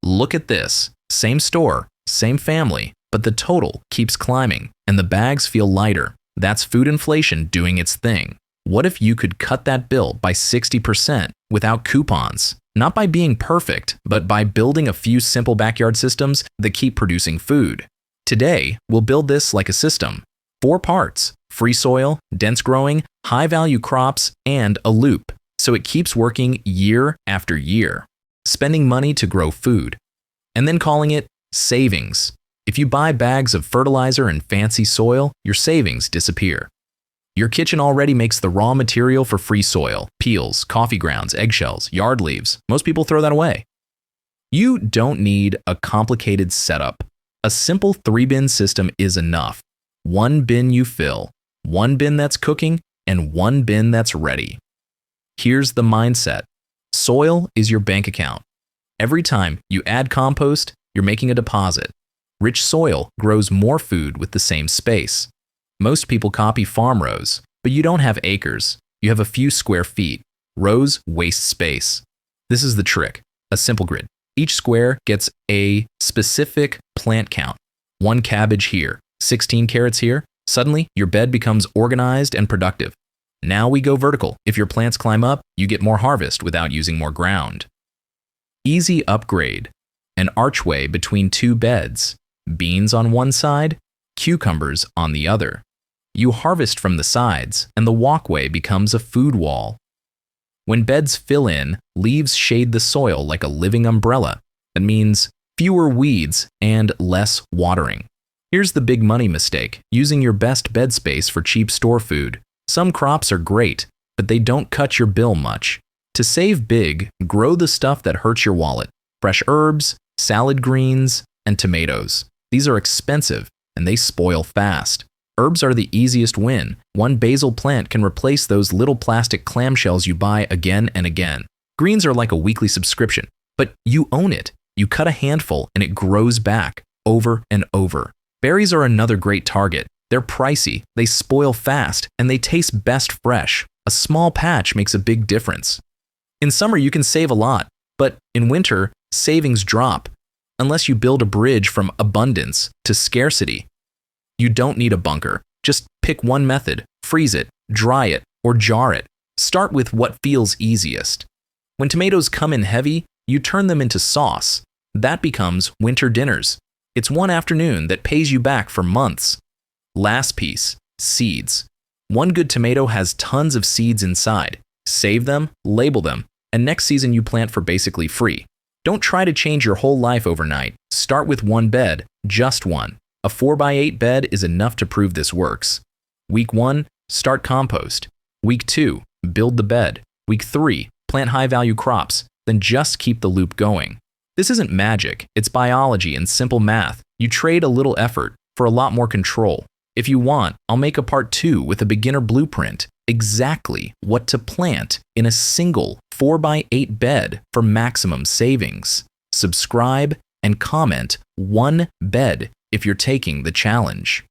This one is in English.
Look at this. Same store, same family, but the total keeps climbing and the bags feel lighter. That's food inflation doing its thing. What if you could cut that bill by 60% without coupons? Not by being perfect, but by building a few simple backyard systems that keep producing food. Today, we'll build this like a system. 4 parts: free soil, dense growing, high-value crops, and a loop, so it keeps working year after year. Spending money to grow food, and then calling it savings. If you buy bags of fertilizer and fancy soil, your savings disappear. Your kitchen already makes the raw material for free soil: peels, coffee grounds, eggshells, yard leaves. Most people throw that away. You don't need a complicated setup. A simple 3-bin system is enough. 1 bin you fill, 1 bin that's cooking, and 1 bin that's ready. Here's the mindset. Soil is your bank account. Every time you add compost, you're making a deposit. Rich soil grows more food with the same space. Most people copy farm rows, but you don't have acres. You have a few square feet. Rows waste space. This is the trick. A simple grid. Each square gets a specific plant count. 1 cabbage here, 16 carrots here. Suddenly, your bed becomes organized and productive. Now we go vertical. If your plants climb up, you get more harvest without using more ground. Easy upgrade. An archway between 2 beds. Beans on one side, cucumbers on the other. You harvest from the sides, and the walkway becomes a food wall. When beds fill in, leaves shade the soil like a living umbrella. That means fewer weeds and less watering. Here's the big money mistake: using your best bed space for cheap store food. Some crops are great, but they don't cut your bill much. To save big, grow the stuff that hurts your wallet: fresh herbs, salad greens, and tomatoes. These are expensive, and they spoil fast. Herbs are the easiest win. 1 basil plant can replace those little plastic clamshells you buy again and again. Greens are like a weekly subscription, but you own it. You cut a handful, and it grows back, over and over. Berries are another great target. They're pricey, they spoil fast, and they taste best fresh. A small patch makes a big difference. In summer, you can save a lot, but in winter, savings drop, unless you build a bridge from abundance to scarcity. You don't need a bunker. Just pick one method: freeze it, dry it, or jar it. Start with what feels easiest. When tomatoes come in heavy, you turn them into sauce. That becomes winter dinners. It's one afternoon that pays you back for months. Last piece: seeds. 1 good tomato has tons of seeds inside. Save them, label them, and next season you plant for basically free. Don't try to change your whole life overnight. Start with 1 bed, just 1. A 4x8 bed is enough to prove this works. Week 1, start compost. Week 2, build the bed. Week 3, plant high-value crops. Then just keep the loop going. This isn't magic. It's biology and simple math. You trade a little effort for a lot more control. If you want, I'll make a part 2 with a beginner blueprint. Exactly what to plant in a single 4x8 bed for maximum savings. Subscribe and comment 1 bed if you're taking the challenge.